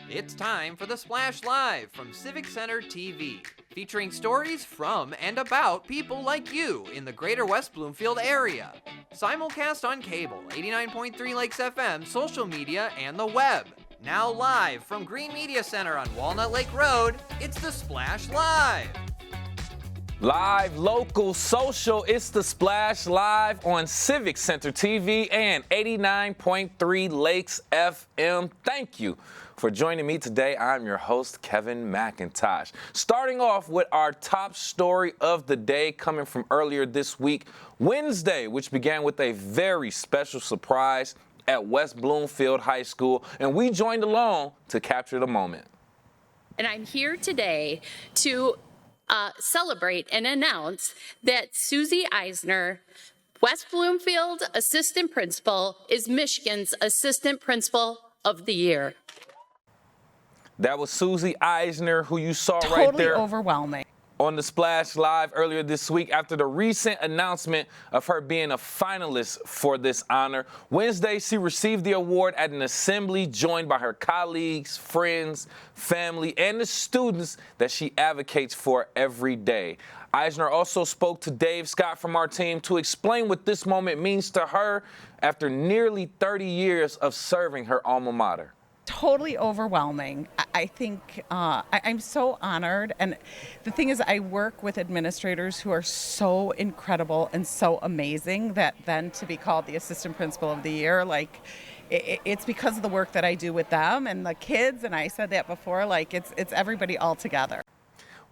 It's time for the Splash Live from Civic Center TV, featuring stories from and about people like you in the greater West Bloomfield area. Simulcast on cable, 89.3 Lakes FM, social media, and the web. Now live from Green Media Center on Walnut Lake Road, it's the Splash Live. Live, local, social, it's the Splash Live on Civic Center TV and 89.3 Lakes FM. Thank you for joining me today. I'm your host, Kevin McIntosh. Starting off with our top story of the day coming from earlier this week, Wednesday, which began with a very special surprise at West Bloomfield High School, and we joined along to capture the moment. And I'm here today to celebrate and announce that Susie Eisner, West Bloomfield Assistant Principal, is Michigan's Assistant Principal of the Year. That was Susie Eisner, who you saw Totally right there overwhelming. On the Splash Live earlier this week after the recent announcement of her being a finalist for this honor. Wednesday, she received the award at an assembly joined by her colleagues, friends, family, and the students that she advocates for every day. Eisner also spoke to Dave Scott from our team to explain what this moment means to her after nearly 30 years of serving her alma mater. Totally overwhelming. I think I'm so honored. And the thing is, I work with administrators who are so incredible and so amazing that then to be called the Assistant Principal of the Year, like, it's because of the work that I do with them and the kids. And I said that before, like, it's everybody all together.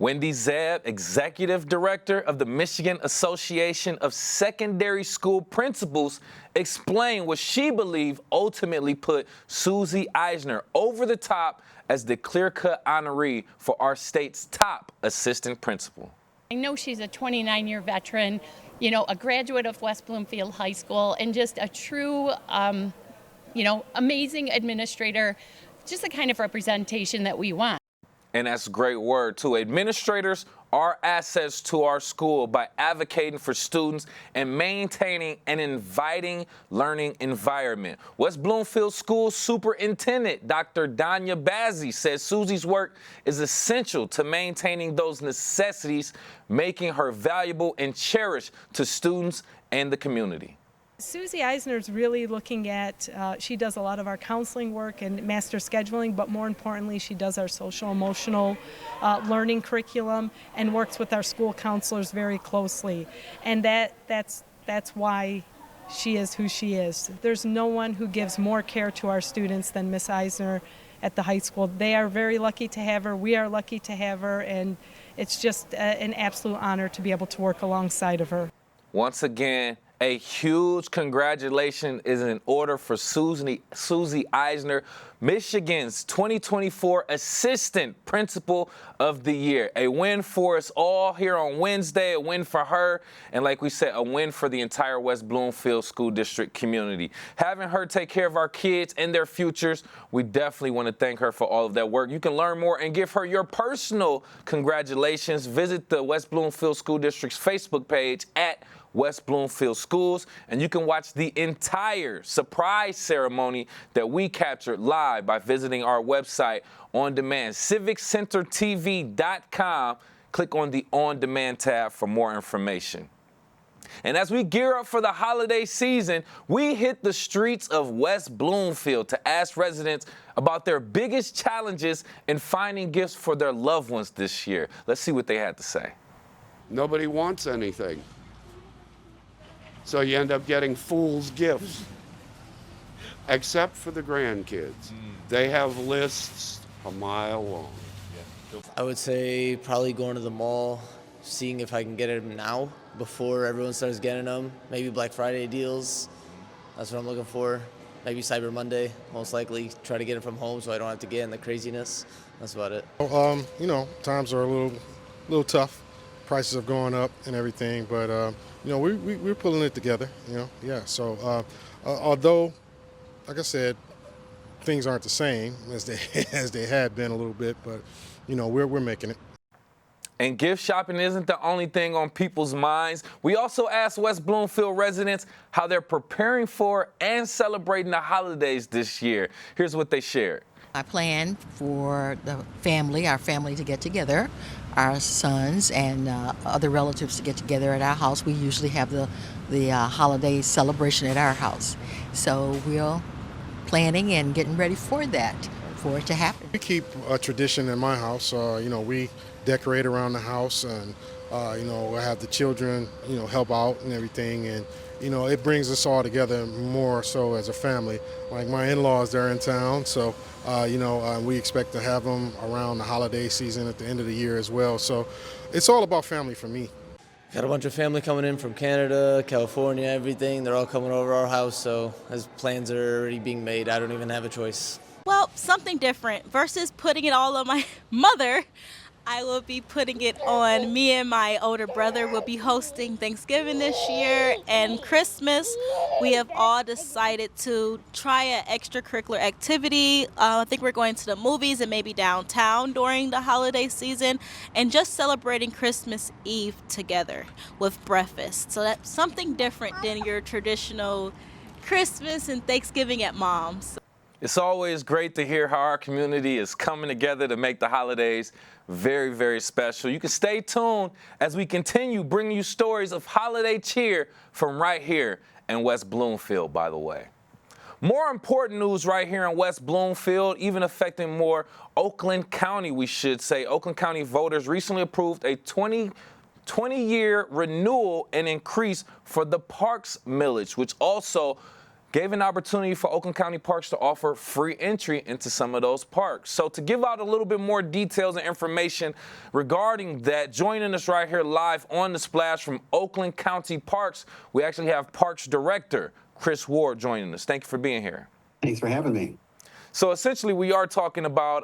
Wendy Zebb, Executive Director of the Michigan Association of Secondary School Principals, explained what she believed ultimately put Susie Eisner over the top as the clear-cut honoree for our state's top assistant principal. I know she's a 29-year veteran, you know, a graduate of West Bloomfield High School, and just a true, amazing administrator, just the kind of representation that we want. And that's a great word, too. Administrators are assets to our school by advocating for students and maintaining an inviting learning environment. West Bloomfield School Superintendent Dr. Danya Bazzi says Susie's work is essential to maintaining those necessities, making her valuable and cherished to students and the community. Susie Eisner's really looking at, she does a lot of our counseling work and master scheduling, but more importantly, she does our social emotional learning curriculum and works with our school counselors very closely. And that's why she is who she is. There's no one who gives more care to our students than Miss Eisner at the high school. They are very lucky to have her. We are lucky to have her, and it's just an absolute honor to be able to work alongside of her. Once again, a huge congratulations is in order for Susie Eisner, Michigan's 2024 Assistant Principal of the Year. A win for us all here on Wednesday, a win for her, and like we said, a win for the entire West Bloomfield School District community. Having her take care of our kids and their futures, we definitely want to thank her for all of that work. You can learn more and give her your personal congratulations. Visit the West Bloomfield School District's Facebook page at West Bloomfield Schools, and you can watch the entire surprise ceremony that we captured live by visiting our website on demand, civiccentertv.com. Click on the On Demand tab for more information. And as we gear up for the holiday season, we hit the streets of West Bloomfield to ask residents about their biggest challenges in finding gifts for their loved ones this year. Let's see what they had to say. Nobody wants anything. So you end up getting fool's gifts, except for the grandkids. They have lists a mile long. I would say probably going to the mall, seeing if I can get them now before everyone starts getting them. Maybe Black Friday deals. That's what I'm looking for. Maybe Cyber Monday, most likely. Try to get it from home so I don't have to get in the craziness. That's about it. Times are a little tough. Prices have gone up and everything, but we're pulling it together. So although, like I said, things aren't the same as they had been a little bit, but we're making it. And gift shopping isn't the only thing on people's minds. We also asked West Bloomfield residents how they're preparing for and celebrating the holidays this year. Here's what they shared. I plan for our family to get together, our sons and other relatives to get together at our house. We usually have the holiday celebration at our house. So we're planning and getting ready for that, for it to happen. We keep a tradition in my house. We decorate around the house, and I have the children, help out and everything, and it brings us all together more so as a family. Like my in-laws, they're in town, so we expect to have them around the holiday season at the end of the year as well. So it's all about family for me. Got a bunch of family coming in from Canada, California, everything. They're all coming over our house, so as plans are already being made, I don't even have a choice. Well, something different. Versus putting it all on my mother, I will be putting it on me and my older brother. Will be hosting Thanksgiving this year and Christmas. We have all decided to try an extracurricular activity. I think we're going to the movies and maybe downtown during the holiday season, and just celebrating Christmas Eve together with breakfast. So that's something different than your traditional Christmas and Thanksgiving at mom's. It's always great to hear how our community is coming together to make the holidays very, very special. You can stay tuned as we continue bringing you stories of holiday cheer from right here in West Bloomfield, by the way. More important news right here in West Bloomfield, even affecting more Oakland County, we should say. Oakland County voters recently approved a 20-year renewal and increase for the parks millage, which also gave an opportunity for Oakland County Parks to offer free entry into some of those parks. So to give out a little bit more details and information regarding that, joining us right here live on The Splash from Oakland County Parks, we actually have Parks Director Chris Ward joining us. Thank you for being here. Thanks for having me. So essentially, we are talking about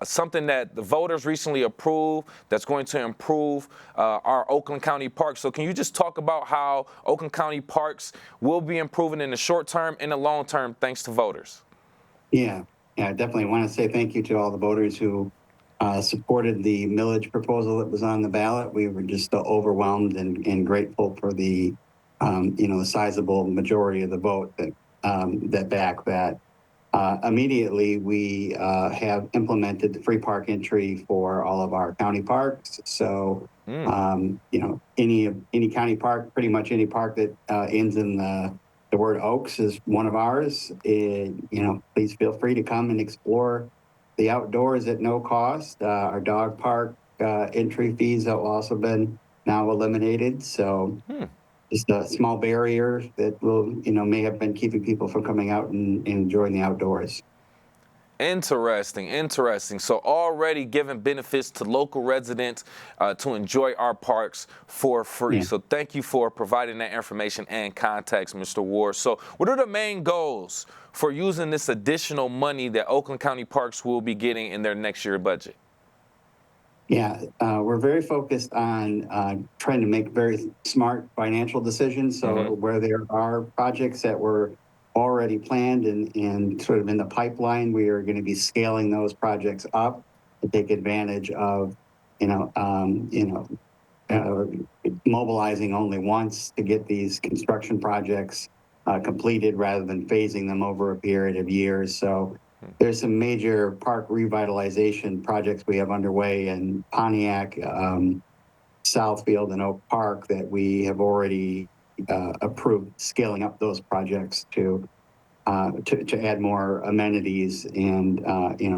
something that the voters recently approved that's going to improve our Oakland County Parks. So can you just talk about how Oakland County Parks will be improving in the short term and the long term thanks to voters? Yeah, I definitely want to say thank you to all the voters who supported the millage proposal that was on the ballot. We were just overwhelmed and grateful for the sizable majority of the vote that backed that. Immediately, we have implemented the free park entry for all of our county parks. So, any county park, pretty much any park that ends in the word Oaks is one of ours. Please feel free to come and explore the outdoors at no cost. Our dog park entry fees have also been now eliminated. So. Just a small barrier that may have been keeping people from coming out and enjoying the outdoors. Interesting. So already giving benefits to local residents to enjoy our parks for free. Yeah. So thank you for providing that information and context, Mr. Ward. So what are the main goals for using this additional money that Oakland County Parks will be getting in their next year budget? Yeah, we're very focused on trying to make very smart financial decisions. So where there are projects that were already planned and sort of in the pipeline, we are going to be scaling those projects up to take advantage of, mobilizing only once to get these construction projects completed rather than phasing them over a period of years. So there's some major park revitalization projects we have underway in Pontiac, Southfield, and Oak Park that we have already approved scaling up those projects to add more amenities and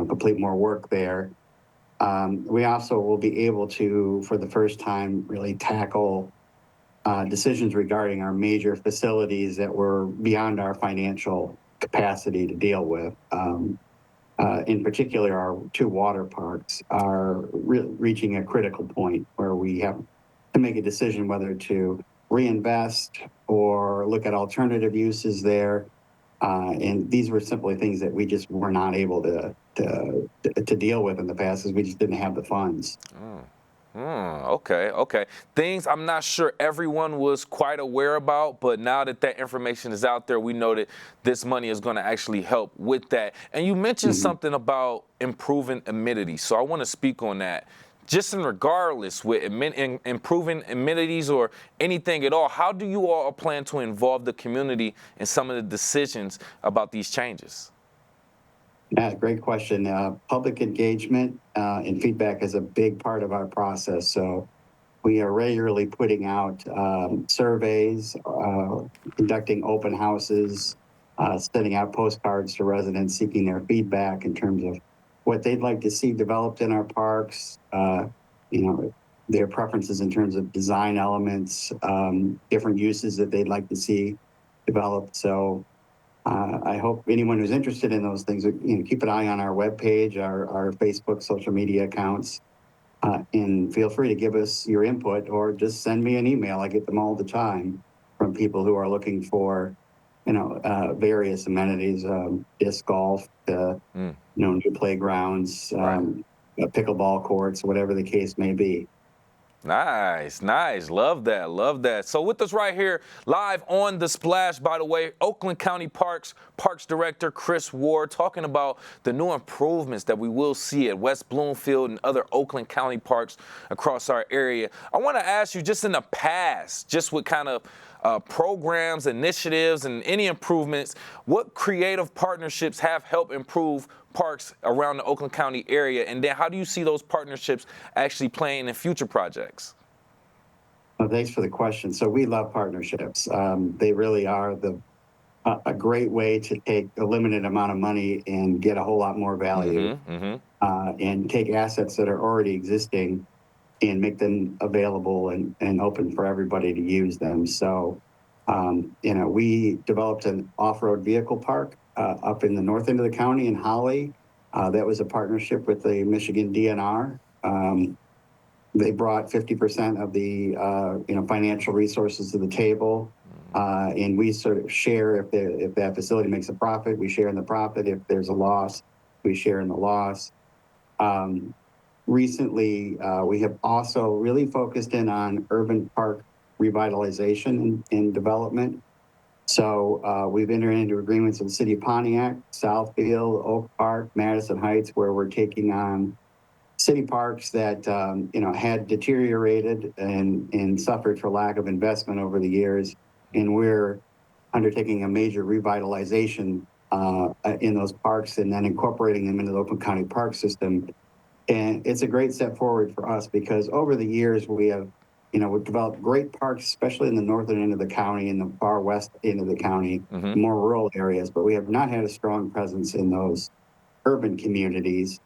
complete more work there. We also will be able to, for the first time, really tackle decisions regarding our major facilities that were beyond our financial capacity to deal with. In particular, our two water parks are reaching a critical point where we have to make a decision whether to reinvest or look at alternative uses there. And these were simply things that we just were not able to deal with in the past because we just didn't have the funds. Okay. Things I'm not sure everyone was quite aware about, but now that information is out there, we know that this money is going to actually help with that. And you mentioned something about improving amenities, so I want to speak on that. Just regardless with improving amenities or anything at all, how do you all plan to involve the community in some of the decisions about these changes? Yeah, great question. Public engagement and feedback is a big part of our process. So we are regularly putting out surveys, conducting open houses, sending out postcards to residents seeking their feedback in terms of what they'd like to see developed in our parks, you know, their preferences in terms of design elements, different uses that they'd like to see developed. So I hope anyone who's interested in those things, keep an eye on our webpage, our Facebook, social media accounts, and feel free to give us your input or just send me an email. I get them all the time from people who are looking for, various amenities, disc golf, new playgrounds, pickleball courts, whatever the case may be. Nice, nice. Love that, love that. So with us right here, live on The Splash, by the way, Oakland County Parks Director Chris Ward, talking about the new improvements that we will see at West Bloomfield and other Oakland County parks across our area. I want to ask you, just in the past, just what kind of programs, initiatives, and any improvements, what creative partnerships have helped improve parks around the Oakland County area? And then how do you see those partnerships actually playing in future projects? Well, thanks for the question. So we love partnerships. They really are a great way to take a limited amount of money and get a whole lot more value, and take assets that are already existing and make them available and open for everybody to use them. So, we developed an off-road vehicle park up in the north end of the county in Holly. That was a partnership with the Michigan DNR. They brought 50% of the financial resources to the table, and we sort of share if that facility makes a profit, we share in the profit. If there's a loss, we share in the loss. Recently, we have also really focused in on urban park revitalization and development. So we've entered into agreements with the city of Pontiac, Southfield, Oak Park, Madison Heights, where we're taking on city parks that had deteriorated and suffered for lack of investment over the years, and we're undertaking a major revitalization in those parks and then incorporating them into the Oakland County Park system. And it's a great step forward for us because over the years we've developed great parks, especially in the northern end of the county and the far west end of the county, more rural areas, but we have not had a strong presence in those urban communities.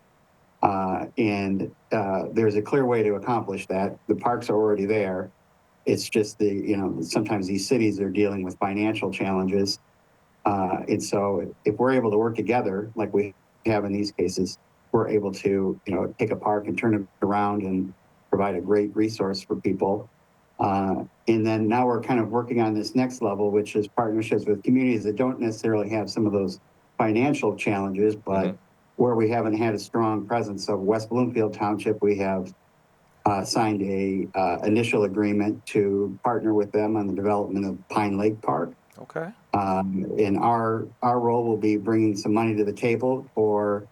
And there's a clear way to accomplish that. The parks are already there. It's just sometimes these cities are dealing with financial challenges. And so if we're able to work together, like we have in these cases, we're able to, take a park and turn it around and provide a great resource for people. And then now we're kind of working on this next level, which is partnerships with communities that don't necessarily have some of those financial challenges, but where we haven't had a strong presence. So West Bloomfield Township, we have signed a initial agreement to partner with them on the development of Pine Lake Park. Okay. And our role will be bringing some money to the table for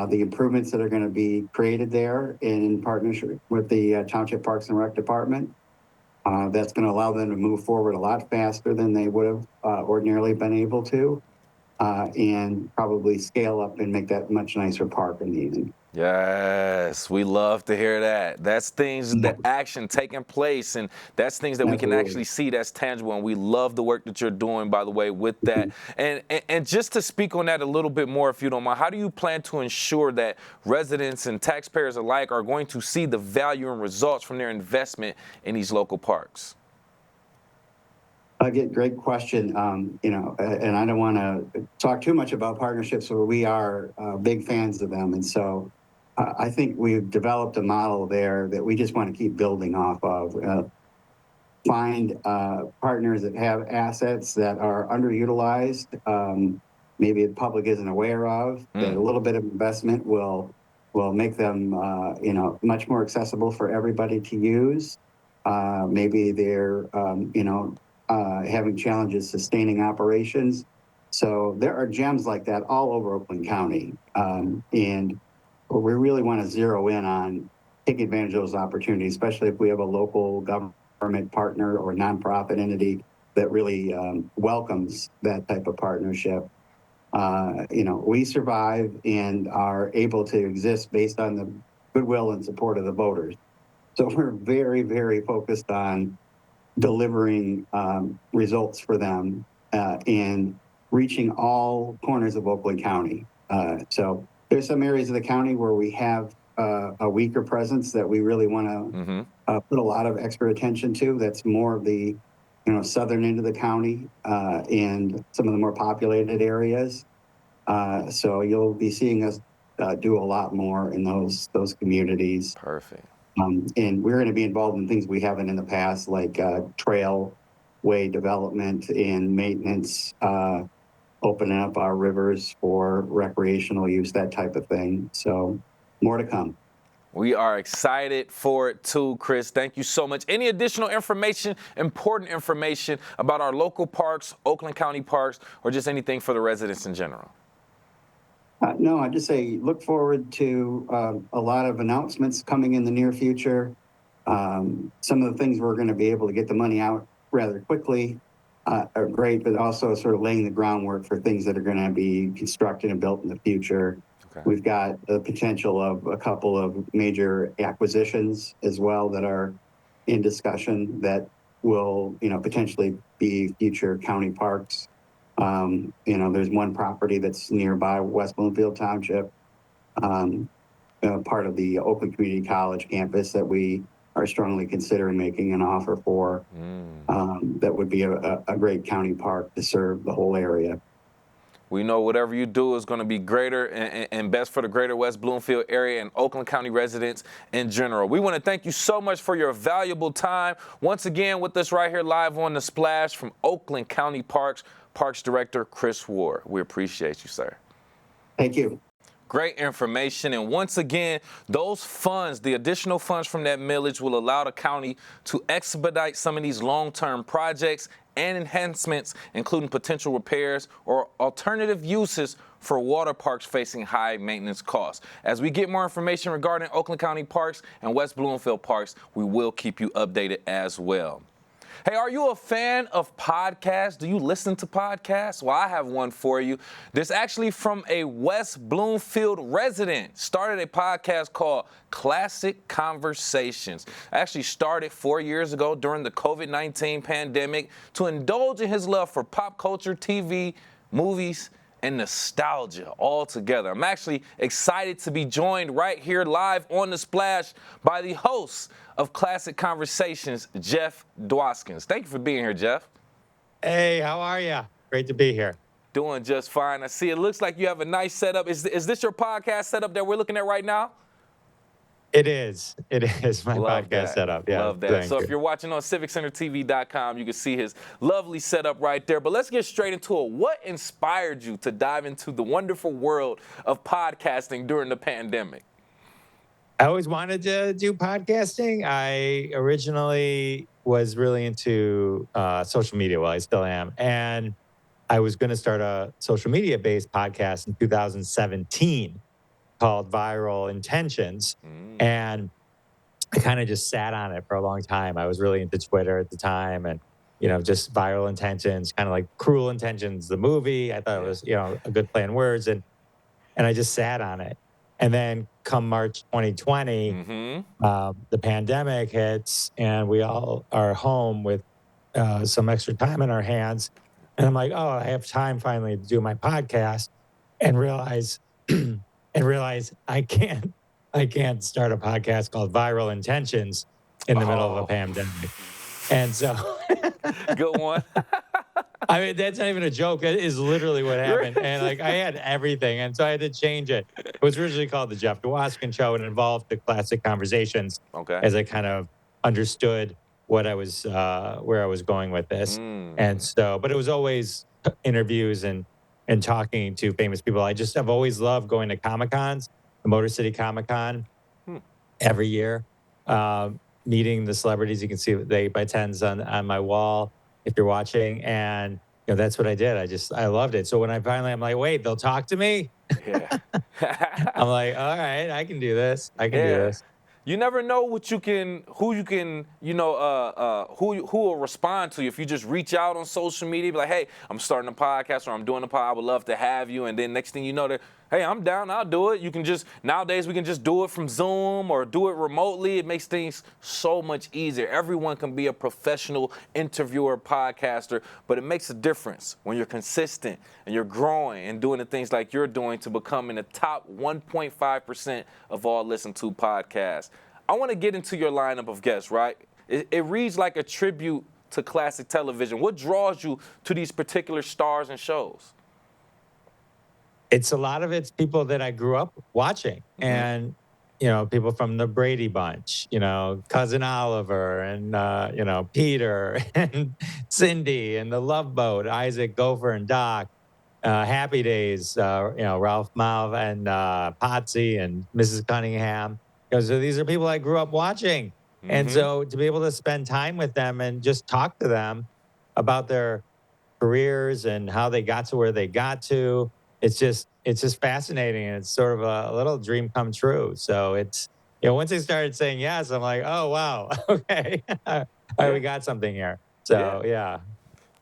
the improvements that are going to be created there in partnership with the Township Parks and Rec Department. That's going to allow them to move forward a lot faster than they would have ordinarily been able to, and probably scale up and make that much nicer park in the end. Yes, we love to hear that. That's things, the action taking place, and that's things that we can actually see that's tangible, and we love the work that you're doing, by the way, with that. And just to speak on that a little bit more, if you don't mind, how do you plan to ensure that residents and taxpayers alike are going to see the value and results from their investment in these local parks? Again, great question. And I don't want to talk too much about partnerships, but we are big fans of them. And so I think we've developed a model there that we just want to keep building off of. Find partners that have assets that are underutilized, maybe the public isn't aware of, that a little bit of investment will make them, much more accessible for everybody to use. Maybe they're, having challenges sustaining operations. So there are gems like that all over Oakland County. And we really want to zero in on taking advantage of those opportunities, especially if we have a local government partner or nonprofit entity that really welcomes that type of partnership. We survive and are able to exist based on the goodwill and support of the voters. So we're very, very focused on delivering results for them and reaching all corners of Oakland County. So there's some areas of the county where we have a weaker presence that we really want to put a lot of extra attention to. That's more of the southern end of the county and some of the more populated areas. So you'll be seeing us do a lot more in those communities. Perfect. And we're going to be involved in things we haven't in the past, like trailway development and maintenance, opening up our rivers for recreational use, that type of thing. So more to come. We are excited for it too, Chris. Thank you so much. Any additional information, important information about our local parks, Oakland County parks, or just anything for the residents in general? No, I just say look forward to a lot of announcements coming in the near future. Some of the things we're going to be able to get the money out rather quickly are great, but also sort of laying the groundwork for things that are going to be constructed and built in the future. Okay. We've got the potential of a couple of major acquisitions as well that are in discussion that will, potentially be future county parks. There's one property that's nearby West Bloomfield Township, part of the Oakland Community College campus that we are strongly considering making an offer for. That would be a great county park to serve the whole area. We know whatever you do is going to be greater and best for the greater West Bloomfield area and Oakland County residents in general. We want to thank you so much for your valuable time. Once again, with us right here live on The Splash from Oakland County Parks Director Chris Ward. We appreciate you, sir. Thank you. Great information. And once again, those funds, the additional funds from that millage will allow the county to expedite some of these long-term projects and enhancements, including potential repairs or alternative uses for water parks facing high maintenance costs. As we get more information regarding Oakland County Parks and West Bloomfield Parks, we will keep you updated as well. Hey, are you a fan of podcasts? Do you listen to podcasts? Well, I have one for you. This actually from a West Bloomfield resident. Started a podcast called Classic Conversations. Actually started 4 years ago during the COVID-19 pandemic to indulge in his love for pop culture, TV, movies, and nostalgia all together. I'm actually excited to be joined right here live on The Splash by the host of Classic Conversations, Jeff Dwoskins. Thank you for being here, Jeff. Hey, how are you? Great to be here. Doing just fine. I see it looks like you have a nice setup. Is this your podcast setup that we're looking at right now? It is. It is my Love podcast that. setup. Yeah. Love that. Thank So you. if you're watching on CivicCenterTV.com, you can see his lovely setup right there. But let's get straight into it. What inspired you to dive into the wonderful world of podcasting during the pandemic? I always wanted to do podcasting. I originally was really into social media. Well, I still am. And I was going to start a social media-based podcast in 2017 called Viral Intentions. And I kind of just sat on it for a long time. I was really into Twitter at the time and, just Viral Intentions, kind of like Cruel Intentions, the movie. I thought it was, a good play on words. And I just sat on it. And then come March 2020, the pandemic hits and we all are home with some extra time in our hands. And I'm like, oh, I have time finally to do my podcast and realize I can't start a podcast called Viral Intentions in the middle of a pandemic. And so Good one. I mean, that's not even a joke. It is literally what happened. And I had everything. And so I had to change it. It was originally called the Jeff Dwoskins Show and involved the Classic Conversations as I kind of understood what I was, where I was going with this. And so, but it was always interviews and talking to famous people. I've always loved going to Comic-Cons, the Motor City Comic-Con every year, meeting the celebrities. You can see the 8x10s on my wall if you're watching. And that's what I did. I loved it. So when I'm like, wait, they'll talk to me? Yeah. I'm like, all right, I can do this. I can do this. You never know who will respond to you if you just reach out on social media, be like, hey, I'm starting a podcast or I'm doing a pod, I would love to have you. And then next thing you know, hey, I'm down, I'll do it. Nowadays we can just do it from Zoom or do it remotely. It makes things so much easier. Everyone can be a professional interviewer, podcaster, but it makes a difference when you're consistent and you're growing and doing the things like you're doing to become in the top 1.5% of all listened to podcasts. I want to get into your lineup of guests, right? It reads like a tribute to classic television. What draws you to these particular stars and shows? It's a lot of it's people that I grew up watching, and people from the Brady Bunch, Cousin Oliver and Peter and Cindy and the Love Boat, Isaac, Gopher, and Doc, Happy Days, Ralph Malv and Potsy and Mrs. Cunningham. So these are people I grew up watching, and so to be able to spend time with them and just talk to them about their careers and how they got to where they got to. It's just fascinating, and it's sort of a little dream come true. So it's, once they started saying yes, I'm like, oh, wow, okay, all right, we got something here. So, yeah.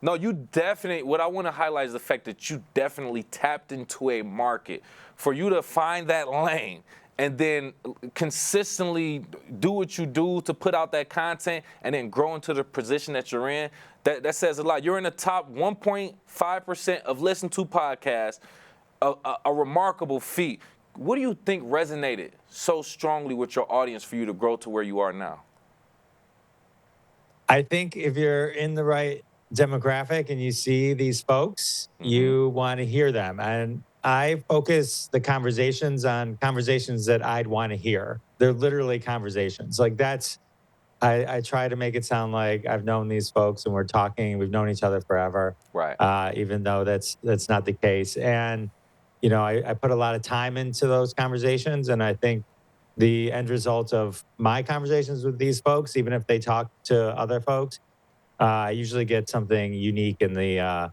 No, you definitely, what I want to highlight is the fact that you definitely tapped into a market. For you to find that lane and then consistently do what you do to put out that content and then grow into the position that you're in, that says a lot. You're in the top 1.5% of listened to podcasts, a remarkable feat. What do you think resonated so strongly with your audience for you to grow to where you are now? I think if you're in the right demographic and you see these folks, you want to hear them. And I focus the conversations on conversations that I'd want to hear. They're literally conversations. Like I try to make it sound like I've known these folks and we're talking, we've known each other forever. Right. Even though that's not the case. And, I put a lot of time into those conversations, and I think the end result of my conversations with these folks, even if they talk to other folks, I usually get something unique in the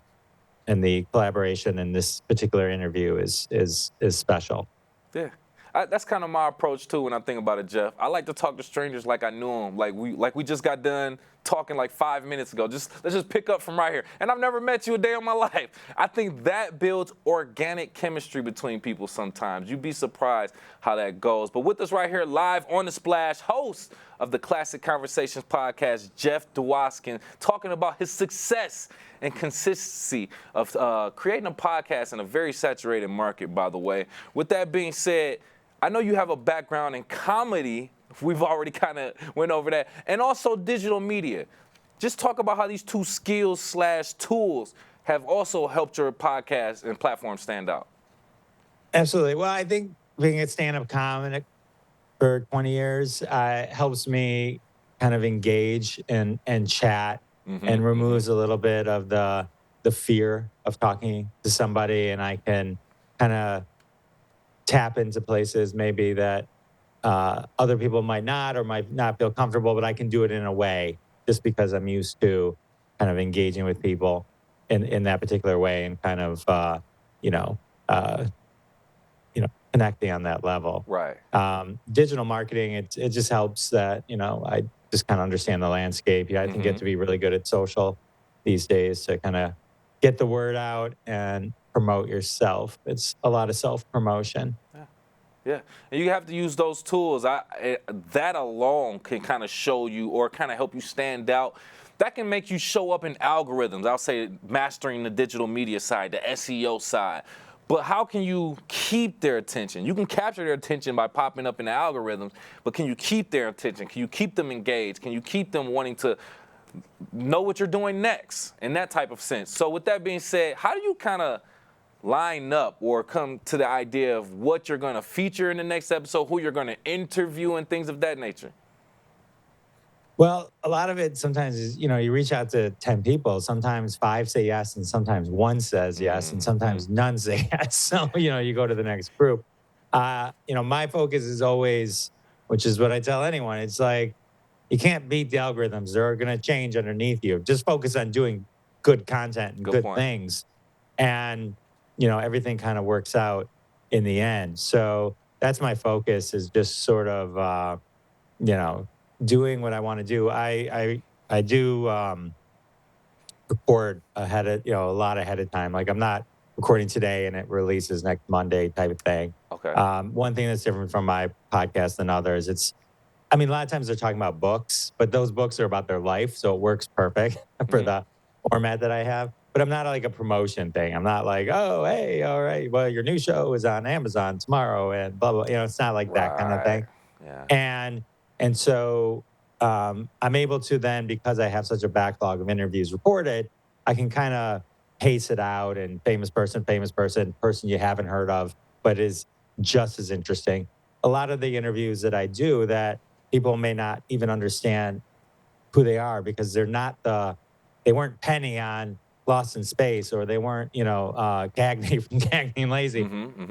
collaboration, in this particular interview is special. Yeah. That's kind of my approach too when I think about it, Jeff. I like to talk to strangers like I knew them, like we just got done talking like 5 minutes ago. Let's just pick up from right here. And I've never met you a day in my life. I think that builds organic chemistry between people sometimes. You'd be surprised how that goes. But with us right here live on The Splash, host of the Classic Conversations podcast, Jeff Dwoskin, talking about his success and consistency of creating a podcast in a very saturated market, by the way. With that being said, I know you have a background in comedy. We've already kind of went over that. And also digital media. Just talk about how these two skills/tools have also helped your podcast and platform stand out. Absolutely. Well, I think being a stand-up comic for 20 years helps me kind of engage and chat and removes a little bit of the fear of talking to somebody, and I can kind of tap into places maybe that other people might not or might not feel comfortable, but I can do it in a way just because I'm used to kind of engaging with people in that particular way and kind of, connecting on that level. Right. Digital marketing, it just helps that, I just kind of understand the landscape. Yeah, I think you have to be really good at social these days to kind of get the word out and promote yourself. It's a lot of self-promotion. Yeah, and you have to use those tools. That alone can kind of show you or kind of help you stand out. That can make you show up in algorithms. I'll say mastering the digital media side, the SEO side. But how can you keep their attention? You can capture their attention by popping up in the algorithms, but can you keep their attention? Can you keep them engaged? Can you keep them wanting to know what you're doing next in that type of sense? So with that being said, how do you kind of line up or come to the idea of what you're going to feature in the next episode, who you're going to interview and things of that nature? Well, a lot of it sometimes is, you reach out to 10 people. Sometimes 5 say yes, and sometimes 1 says yes, and sometimes none say yes. So, you go to the next group. My focus is always, which is what I tell anyone, it's like, you can't beat the algorithms. They're going to change underneath you. Just focus on doing good content and good things. And, everything kind of works out in the end. So that's my focus, is just sort of doing what I want to do. I do record ahead of, a lot ahead of time. Like I'm not recording today and it releases next Monday type of thing. Okay. One thing that's different from my podcast than others, a lot of times they're talking about books, but those books are about their life. So it works perfect for the format that I have. But I'm not like a promotion thing. I'm not like, oh, hey, all right, well, your new show is on Amazon tomorrow and blah, blah. It's not like that kind of thing. Yeah. And so I'm able to then, because I have such a backlog of interviews recorded, I can kind of pace it out and famous person, person you haven't heard of, but is just as interesting. A lot of the interviews that I do that people may not even understand who they are because they weren't Penny on Lost in Space, or they weren't, Cagney from Cagney and Lazy.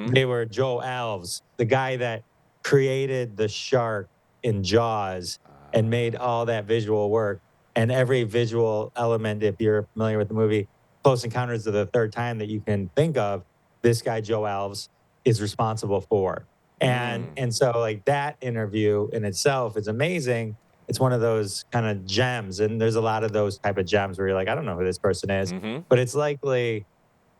They were Joe Alves, the guy that created the shark in Jaws and made all that visual work. And every visual element, if you're familiar with the movie Close Encounters of the Third Time that you can think of, this guy, Joe Alves, is responsible for. And so like that interview in itself is amazing. It's one of those kind of gems. And there's a lot of those type of gems where you're like, I don't know who this person is, but it's likely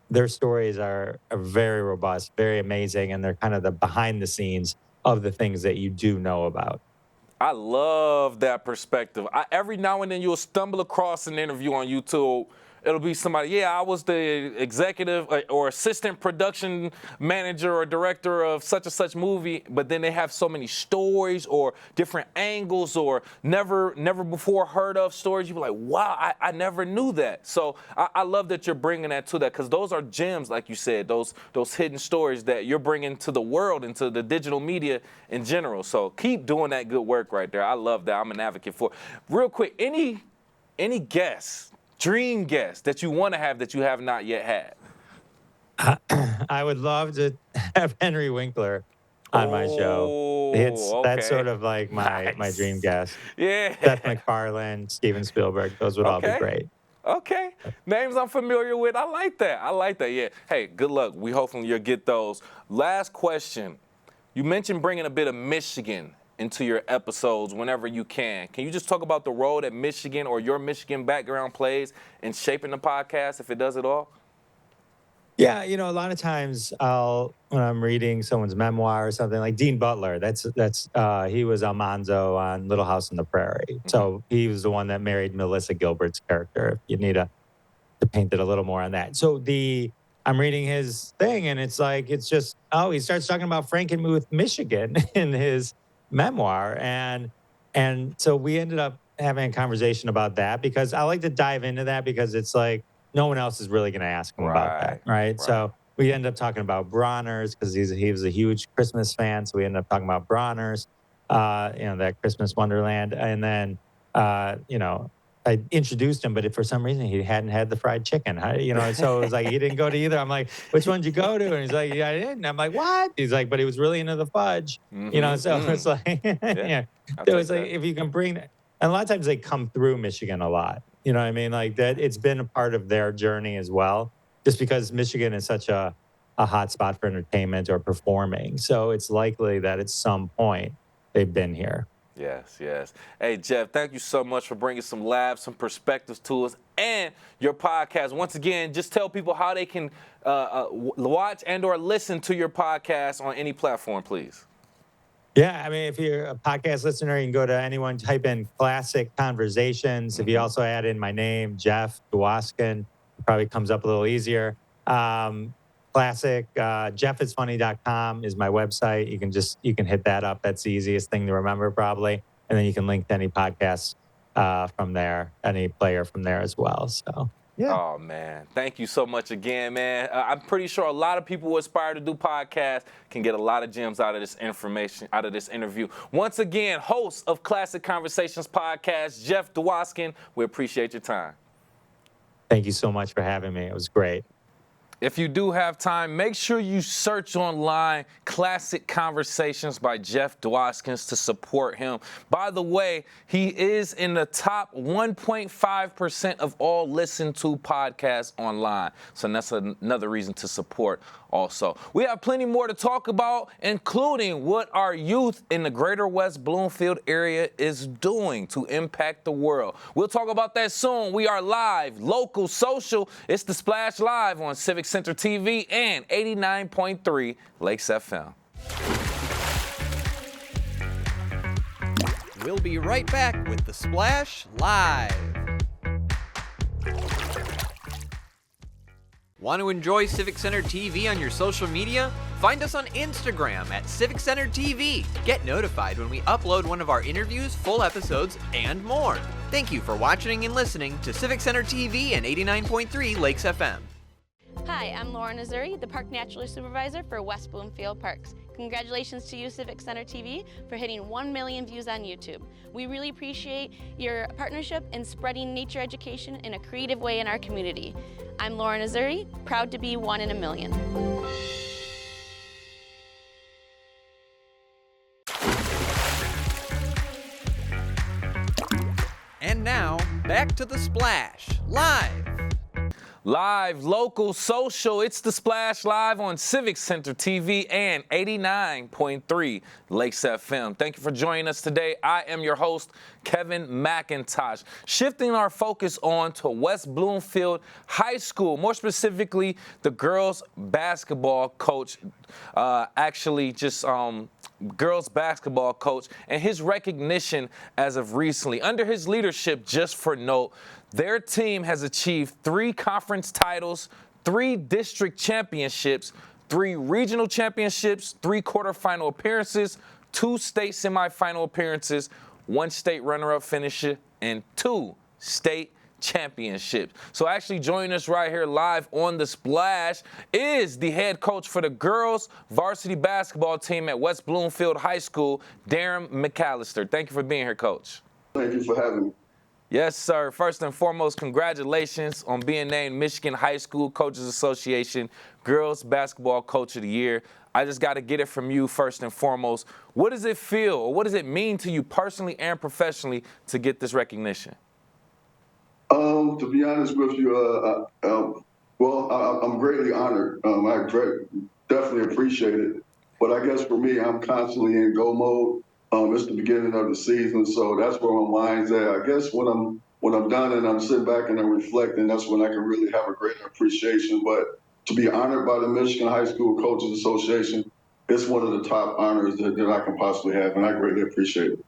their stories are very robust, very amazing. And they're kind of the behind the scenes of the things that you do know about. I love that perspective. Every now and then you'll stumble across an interview on YouTube. It'll be somebody, I was the executive or assistant production manager or director of such and such movie, but then they have so many stories or different angles or never before heard of stories. You'll be like, wow, I never knew that. So I love that you're bringing that to that, because those are gems, like you said, those hidden stories that you're bringing to the world and to the digital media in general. So keep doing that good work right there. I love that. I'm an advocate for it. Real quick, any guests, dream guest that you want to have that you have not yet had? I would love to have Henry Winkler on my show. That's sort of like my dream guest. Yeah. Seth MacFarlane, Steven Spielberg, those would all be great. Okay. Names I'm familiar with. I like that. Yeah. Hey, good luck. We hopefully you'll get those. Last question. You mentioned bringing a bit of Michigan into your episodes whenever you can. Can you just talk about the role that Michigan or your Michigan background plays in shaping the podcast, if it does at all? Yeah, a lot of times when I'm reading someone's memoir or something, like Dean Butler, he was Almanzo on Little House on the Prairie. So he was the one that married Melissa Gilbert's character. If you need to paint it a little more on that. So I'm reading his thing and it's just, he starts talking about Frankenmuth, Michigan in his memoir. And so we ended up having a conversation about that, because I like to dive into that, because it's like no one else is really going to ask him about that. Right. So we ended up talking about Bronner's, because he was a huge Christmas fan. So we ended up talking about Bronner's, that Christmas Wonderland. And then, I introduced him, but for some reason he hadn't had the fried chicken. So it was like he didn't go to either. I'm like, which one did you go to? And he's like, yeah, I didn't. I'm like, what? He's like, but he was really into the fudge. So it's like, it was like, if you can bring that. And a lot of times they come through Michigan a lot. You know what I mean? Like that, it's been a part of their journey as well, just because Michigan is such a hot spot for entertainment or performing. So it's likely that at some point they've been here. Yes. Hey, Jeff, thank you so much for bringing some some perspectives to us and your podcast. Once again, just tell people how they can watch and or listen to your podcast on any platform, please. Yeah, if you're a podcast listener, you can go to anyone, type in Classic Conversations. If you also add in my name, Jeff Dwoskin, it probably comes up a little easier. Classic, jeffisfunny.com is my website. You can hit that up. That's the easiest thing to remember probably. And then you can link to any podcasts from there, any player from there as well. So, yeah. Oh, man. Thank you so much again, man. I'm pretty sure a lot of people who aspire to do podcasts can get a lot of gems out of this information, out of this interview. Once again, host of Classic Conversations podcast, Jeff Dwoskin. We appreciate your time. Thank you so much for having me. It was great. If you do have time, make sure you search online Classic Conversations by Jeff Dwoskins to support him. By the way, he is in the top 1.5% of all listened to podcasts online. So that's another reason to support also. We have plenty more to talk about, including what our youth in the greater West Bloomfield area is doing to impact the world. We'll talk about that soon. We are live, local, social. It's The Splash Live on Civic Center TV and 89.3 Lakes FM. We'll be right back with The Splash Live. Want to enjoy Civic Center TV on your social media? Find us on Instagram at Civic Center TV. Get notified when we upload one of our interviews, full episodes, and more. Thank you for watching and listening to Civic Center TV and 89.3 Lakes FM. Hi, I'm Lauren Azuri, the Park Naturalist Supervisor for West Bloomfield Parks. Congratulations to you, Civic Center TV, for hitting 1 million views on YouTube. We really appreciate your partnership in spreading nature education in a creative way in our community. I'm Lauren Azuri, proud to be 1 in a million. And now, back to The Splash Live. Live, local, social, it's The Splash Live on Civic Center TV and 89.3 Lakes FM. Thank you for joining us today. I am your host, Kevin McIntosh. Shifting our focus on to West Bloomfield High School, more specifically, the girls basketball coach, girls basketball coach, and his recognition as of recently. Under his leadership, just for note, their team has achieved 3 conference titles, 3 district championships, 3 regional championships, 3 quarterfinal appearances, 2 state semifinal appearances, 1 state runner-up finisher, and 2 state championships. So actually joining us right here live on The Splash is the head coach for the girls varsity basketball team at West Bloomfield High School, Darren McAllister. Thank you for being here, Coach. Thank you for having me. Yes, sir. First and foremost, congratulations on being named Michigan High School Coaches Association Girls Basketball Coach of the Year. I just got to get it from you first and foremost. What does it feel, or what does it mean to you personally and professionally to get this recognition? To be honest with you, I'm greatly honored. I definitely appreciate it. But I guess for me, I'm constantly in go mode. It's the beginning of the season, so that's where my mind's at. I guess when I'm done and I'm sitting back and I'm reflecting, that's when I can really have a greater appreciation. But to be honored by the Michigan High School Coaches Association, it's one of the top honors that I can possibly have, and I greatly appreciate it.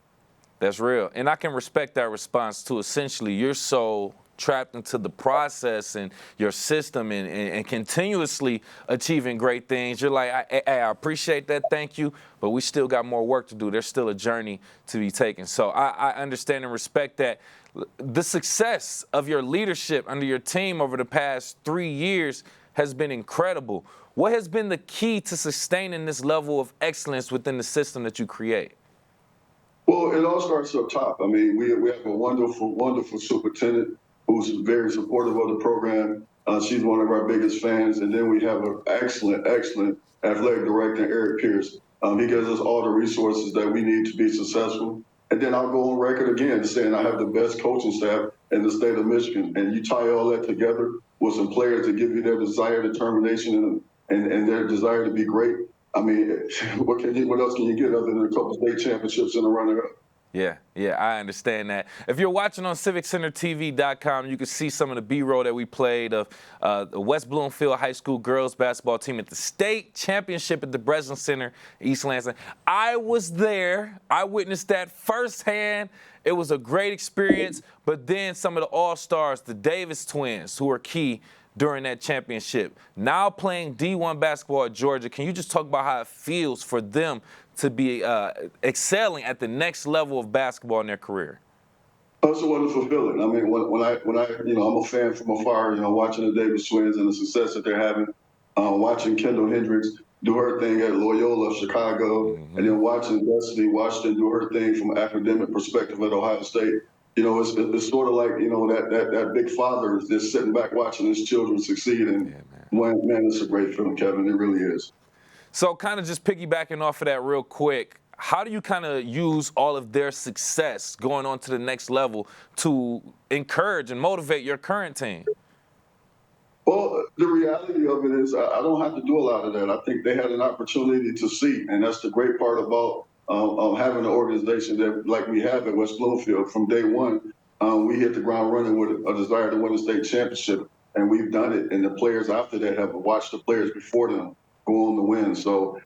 That's real. And I can respect that response too. Essentially, you're so trapped into the process and your system and continuously achieving great things. You're like, I appreciate that, thank you, but we still got more work to do. There's still a journey to be taken. So I understand and respect that. The success of your leadership under your team over the past 3 years has been incredible. What has been the key to sustaining this level of excellence within the system that you create? Well, it all starts up top. I mean, we have a wonderful, wonderful superintendent who's very supportive of the program. She's one of our biggest fans. And then we have an excellent, excellent athletic director, Eric Pierce. He gives us all the resources that we need to be successful. And then I'll go on record again saying I have the best coaching staff in the state of Michigan. And you tie all that together with some players that give you their desire, determination, and their desire to be great. I mean, what else can you get other than a couple state championships and a runner-up? Yeah, I understand that. If you're watching on CivicCenterTV.com, you can see some of the B-roll that we played of the West Bloomfield High School girls basketball team at the state championship at the Breslin Center, East Lansing. I was there. I witnessed that firsthand. It was a great experience. But then some of the all-stars, the Davis twins, who were key during that championship, now playing D1 basketball at Georgia. Can you just talk about how it feels for them to be excelling at the next level of basketball in their career? It's a wonderful feeling. I mean, when I I'm a fan from afar, watching the Davis twins and the success that they're having, watching Kendall Hendricks do her thing at Loyola Chicago, and then watching Destiny Washington do her thing from an academic perspective at Ohio State. it's sort of like, that big father is just sitting back watching his children succeed. And man, it's a great feeling, Kevin. It really is. So kind of just piggybacking off of that real quick, how do you kind of use all of their success going on to the next level to encourage and motivate your current team? Well, the reality of it is I don't have to do a lot of that. I think they had an opportunity to see, and that's the great part about having an organization that like we have at West Bloomfield. From day one, we hit the ground running with a desire to win a state championship, and we've done it. And the players after that have watched the players before them go on to win. So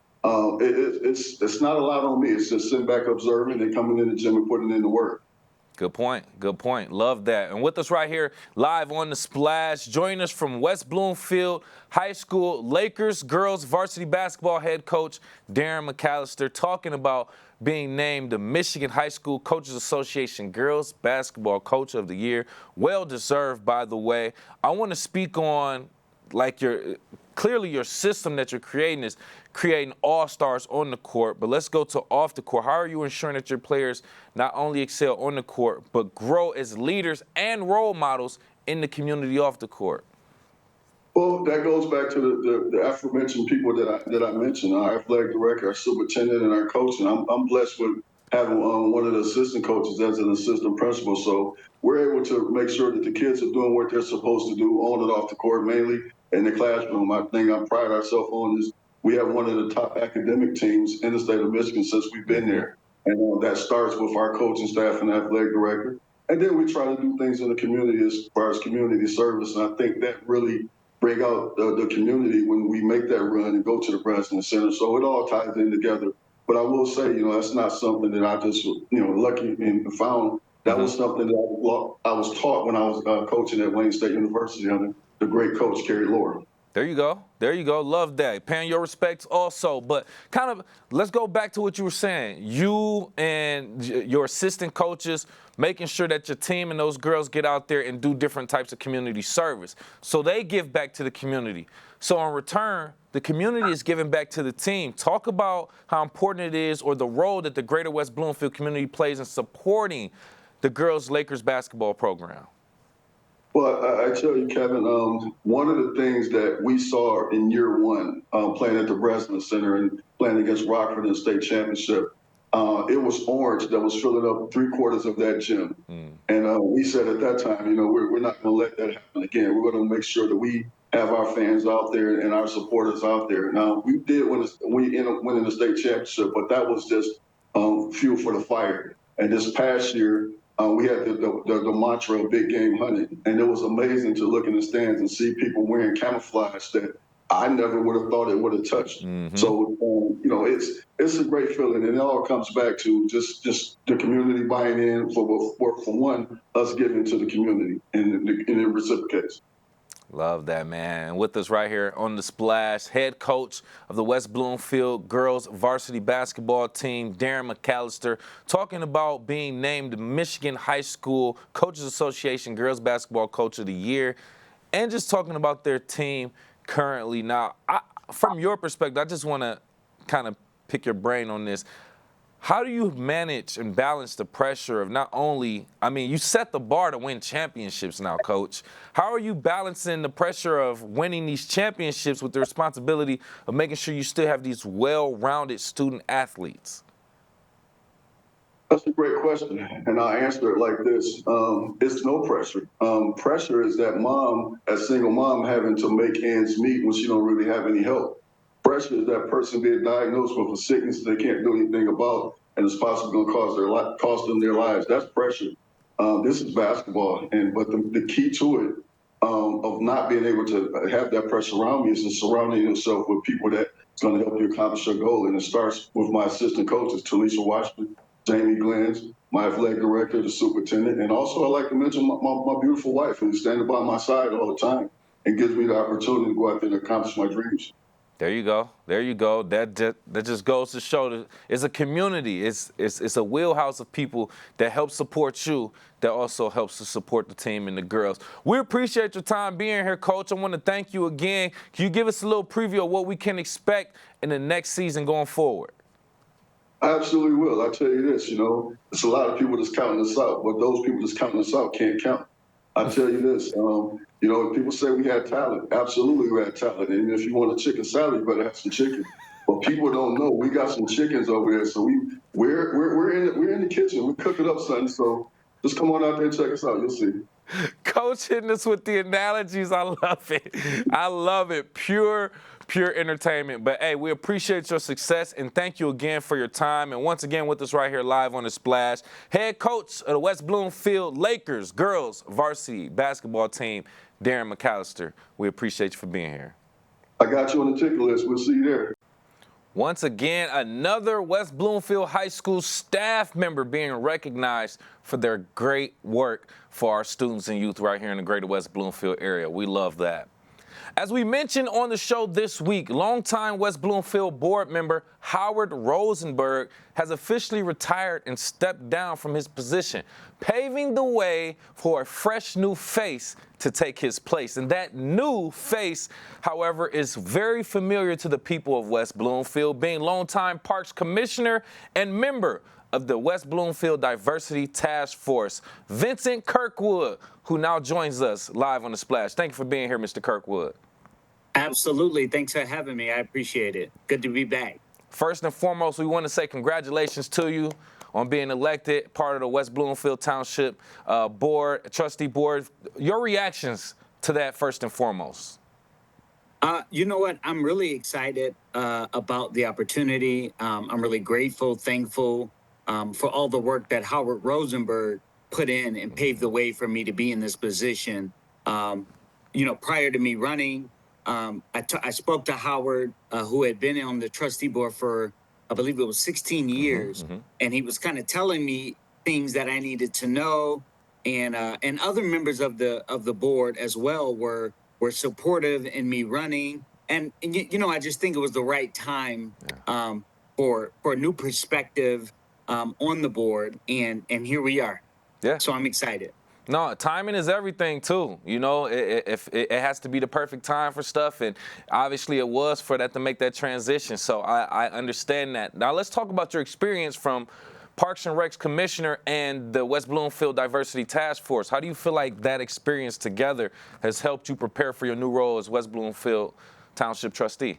it's not a lot on me. It's just sitting back observing and coming in the gym and putting in the work. Good point. Good point. Love that. And with us right here, live on The Splash, joining us from West Bloomfield High School, Lakers girls varsity basketball head coach Darren McAllister, talking about being named the Michigan High School Coaches Association Girls Basketball Coach of the Year. Well deserved, by the way. I want to speak on clearly your system that you're creating is creating all-stars on the court, but let's go to off the court. How are you ensuring that your players not only excel on the court, but grow as leaders and role models in the community off the court? Well, that goes back to the aforementioned people that I mentioned, our athletic director, our superintendent, and our coach. And I'm blessed with having one of the assistant coaches as an assistant principal. So we're able to make sure that the kids are doing what they're supposed to do on and off the court, mainly in the classroom. I think I pride ourselves on is we have one of the top academic teams in the state of Michigan since we've been there. And that starts with our coaching staff and athletic director. And then we try to do things in the community as far as community service. And I think that really bring out the community when we make that run and go to the President Center. So it all ties in together. But I will say, that's not something that I just, lucky and found. That was something that I was taught when I was coaching at Wayne State University under the great coach, Kerry Laura. There you go. There you go. Love that. Paying your respects also. But kind of let's go back to what you were saying. You and your assistant coaches making sure that your team and those girls get out there and do different types of community service. So they give back to the community. So in return, the community is giving back to the team. Talk about how important it is or the role that the Greater West Bloomfield community plays in supporting the girls Lakers basketball program. Well, I tell you, Kevin, one of the things that we saw in year one, playing at the Breslin Center and playing against Rockford in the state championship, it was orange that was filling up 3/4 of that gym. And we said at that time, we're not going to let that happen again. We're going to make sure that we have our fans out there and our supporters out there. Now, we did we ended up winning the state championship, but that was just fuel for the fire. And this past year, we had the mantra of big game hunting, and it was amazing to look in the stands and see people wearing camouflage that I never would have thought it would have touched. So, it's a great feeling, and it all comes back to just the community buying in for one, us giving to the community, and it reciprocates. Love that, man. And with us right here on The Splash, head coach of the West Bloomfield girls varsity basketball team, Darren McAllister, talking about being named the Michigan High School Coaches Association Girls Basketball Coach of the Year, and just talking about their team currently. Now, from your perspective, I just want to kind of pick your brain on this. How do you manage and balance the pressure of not only, you set the bar to win championships now, Coach. How are you balancing the pressure of winning these championships with the responsibility of making sure you still have these well-rounded student athletes? That's a great question, and I'll answer it like this. It's no pressure. Pressure is that single mom having to make ends meet when she don't really have any help. Pressure is that person being diagnosed with a sickness they can't do anything about, and it's possibly going to cost them their lives. That's pressure. This is basketball, but the key to it of not being able to have that pressure around me is surrounding yourself with people that's going to help you accomplish your goal. And it starts with my assistant coaches, Talisha Washington, Jamie Glens, my athletic director, the superintendent, and also I like to mention my beautiful wife who's standing by my side all the time and gives me the opportunity to go out there and accomplish my dreams. There you go. There you go. That just goes to show that it's a community. It's a wheelhouse of people that help support you, that also helps to support the team and the girls. We appreciate your time being here, Coach. I want to thank you again. Can you give us a little preview of what we can expect in the next season going forward? I absolutely will. I tell you this, it's a lot of people that's counting us out, but those people that's counting us out can't count. I tell you this, people say we had talent. Absolutely, we had talent. And if you want a chicken salad, you better have some chicken. But people don't know we got some chickens over there. So we're in the kitchen. We cook it up, son. So just come on out there and check us out. You'll see. Coach hitting us with the analogies. I love it. I love it. Pure entertainment. But hey, we appreciate your success and thank you again for your time. And once again with us right here live on The Splash, head coach of the West Bloomfield Lakers girls varsity basketball team, Darren McAllister. We appreciate you for being here. I got you on the ticket list. We'll see you there. Once again, another West Bloomfield High School staff member being recognized for their great work for our students and youth right here in the greater West Bloomfield area. We love that. As we mentioned on the show this week, longtime West Bloomfield board member Howard Rosenberg has officially retired and stepped down from his position, paving the way for a fresh new face to take his place. And that new face, however, is very familiar to the people of West Bloomfield, being longtime Parks Commissioner and member of the West Bloomfield Diversity Task Force, Vincent Kirkwood, who now joins us live on The Splash. Thank you for being here, Mr. Kirkwood. Absolutely. Thanks for having me. I appreciate it. Good to be back. First and foremost, we want to say congratulations to you on being elected part of the West Bloomfield Township trustee board. Your reactions to that first and foremost. You know what? I'm really excited about the opportunity. I'm really grateful, thankful for all the work that Howard Rosenberg put in and paved the way for me to be in this position. Prior to me running, I spoke to Howard, who had been on the trustee board for, I believe it was 16 years, and he was kind of telling me things that I needed to know, and other members of the board as well were supportive in me running, and I just think it was the right time for a new perspective on the board, and here we are. Yeah. So I'm excited. No, timing is everything too. It has to be the perfect time for stuff, and obviously it was for that to make that transition. So I understand that. Now let's talk about your experience from Parks and Recs Commissioner and the West Bloomfield Diversity Task Force. How do you feel like that experience together has helped you prepare for your new role as West Bloomfield Township trustee?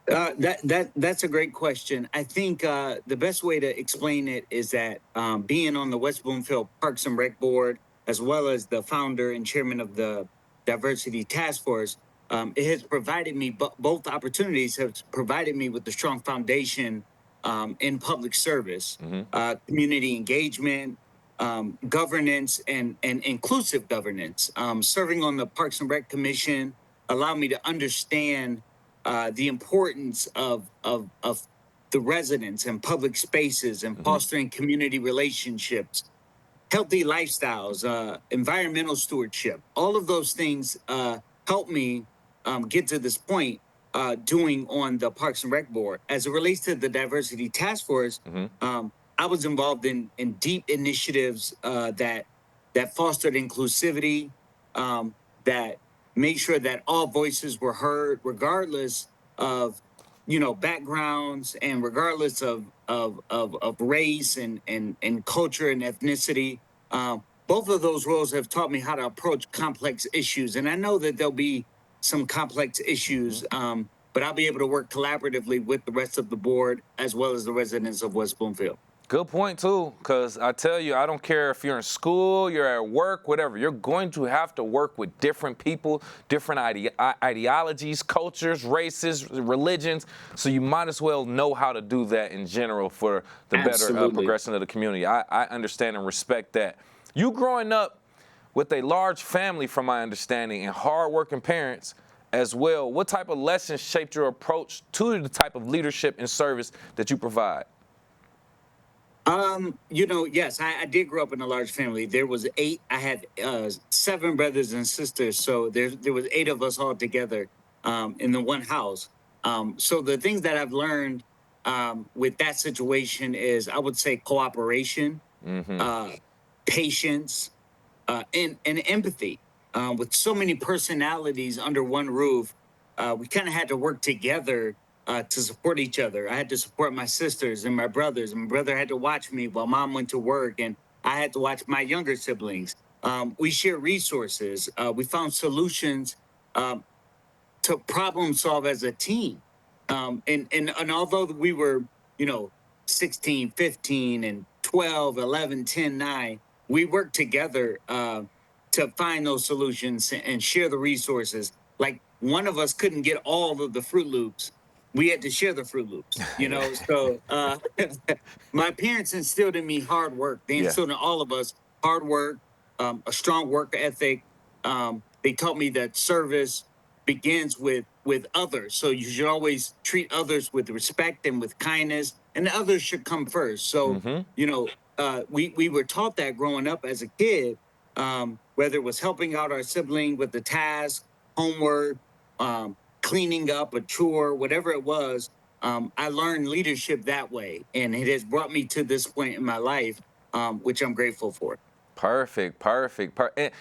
That's a great question. I think the best way to explain it is that being on the West Bloomfield Parks and Rec Board, as well as the founder and chairman of the Diversity Task Force, it has provided me, both opportunities have provided me with a strong foundation in public service, community engagement, governance, and inclusive governance. Serving on the Parks and Rec Commission allowed me to understand the importance of the residents and public spaces and fostering community relationships, healthy lifestyles, environmental stewardship. All of those things helped me get to this point doing on the Parks and Rec Board. As it relates to the Diversity Task Force, I was involved in deep initiatives that fostered inclusivity, that made sure that all voices were heard, regardless of, backgrounds and regardless of race and culture and ethnicity. Both of those roles have taught me how to approach complex issues. And I know that there'll be some complex issues, but I'll be able to work collaboratively with the rest of the board as well as the residents of West Bloomfield. Good point, too, because I tell you, I don't care if you're in school, you're at work, whatever. You're going to have to work with different people, different ideologies, cultures, races, religions, so you might as well know how to do that in general for the better progression of the community. I understand and respect that. You growing up with a large family, from my understanding, and hardworking parents as well, what type of lessons shaped your approach to the type of leadership and service that you provide? Yes, I did grow up in a large family. There was 8. I had 7 brothers and sisters, so there was 8 of us all together in the one house. So the things that I've learned with that situation is, I would say, cooperation, patience, and empathy. With so many personalities under one roof, we kind of had to work together to support each other. I had to support my sisters and my brothers. And my brother had to watch me while mom went to work, and I had to watch my younger siblings. We share resources. We found solutions to problem solve as a team. And although we were, 16, 15, and 12, 11, 10, 9, we worked together to find those solutions and share the resources. Like one of us couldn't get all of the Fruit Loops. We had to share the Fruit Loops, So my parents instilled in me hard work. They instilled in all of us hard work, a strong work ethic. They taught me that service begins with others. So you should always treat others with respect and with kindness, and the others should come first. So we were taught that growing up as a kid, whether it was helping out our sibling with the task, homework, cleaning up a chore, whatever it was. I learned leadership that way, and it has brought me to this point in my life, which I'm grateful for. Perfect. And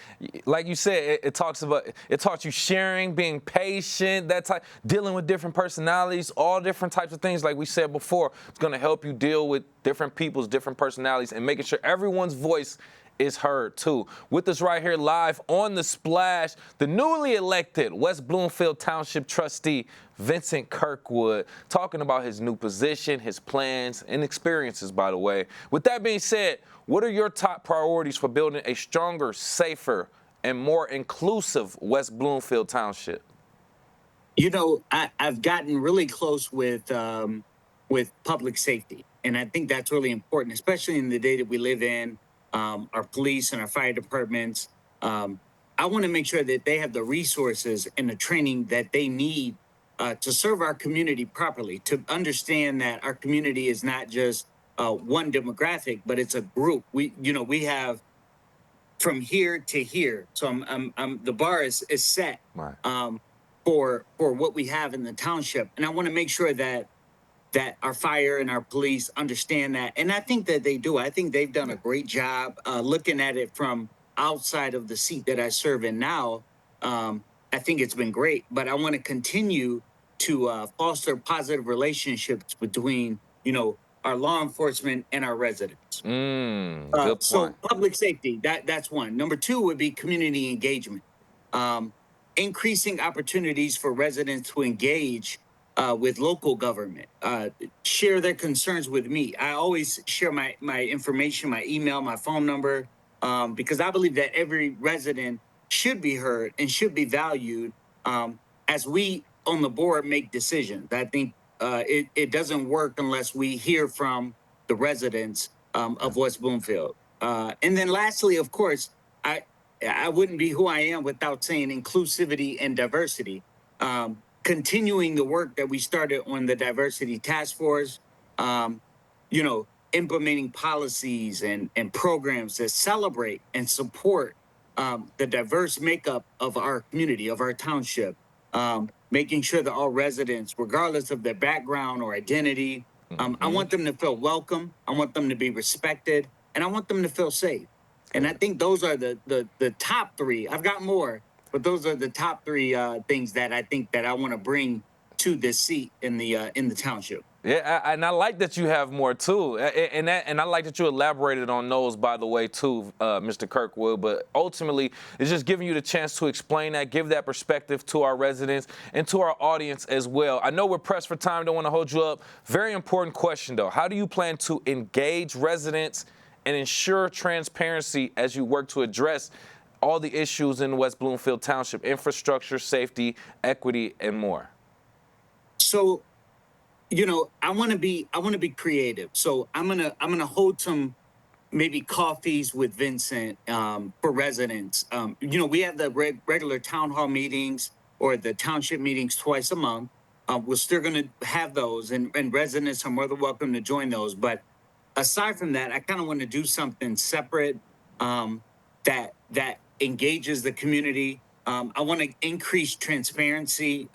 like you said, it taught you sharing, being patient, that type, dealing with different personalities, all different types of things. Like we said before, it's going to help you deal with different people's different personalities and making sure everyone's voice is heard too. With us right here live on The Splash, the newly elected West Bloomfield Township trustee, Vincent Kirkwood, talking about his new position, his plans, and experiences, by the way. With that being said, what are your top priorities for building a stronger, safer, and more inclusive West Bloomfield Township? I've gotten really close with public safety, and I think that's really important, especially in the day that we live in. Our police and our fire departments. I want to make sure that they have the resources and the training that they need to serve our community properly, to understand that our community is not just one demographic, but it's a group. We have from here to here. So the bar is set for what we have in the township, and I want to make sure that our fire and our police understand that. And I think that they do. I think they've done a great job looking at it from outside of the seat that I serve in now. I think it's been great, but I want to continue to foster positive relationships between, our law enforcement and our residents. Good point. So public safety, that's one. Number two would be community engagement. Increasing opportunities for residents to engage with local government, share their concerns with me. I always share my information, my email, my phone number, because I believe that every resident should be heard and should be valued as we on the board make decisions. I think it doesn't work unless we hear from the residents of West Bloomfield. And then lastly, of course, I wouldn't be who I am without saying inclusivity and diversity. Continuing the work that we started on the diversity task force, implementing policies and programs that celebrate and support the diverse makeup of our community, of our township, making sure that all residents, regardless of their background or identity, I want them to feel welcome, I want them to be respected, and I want them to feel safe. And I think those are the top three. I've got more, but those are the top three things that I think that I want to bring to this seat in the township. Yeah, and I like that you have more too, and I like that you elaborated on those, by the way, too, Mr. Kirkwood. But ultimately, it's just giving you the chance to explain that, give that perspective to our residents and to our audience as well. I know we're pressed for time; don't want to hold you up. Very important question, though. How do you plan to engage residents and ensure transparency as you work to address all the issues in West Bloomfield Township: infrastructure, safety, equity, and more? So, I want to be creative. So I'm gonna hold some maybe coffees with Vincent for residents. We have the regular town hall meetings or the township meetings twice a month. We're still gonna have those, and residents are more than welcome to join those. But aside from that, I kind of want to do something separate that engages the community. I want to increase transparency.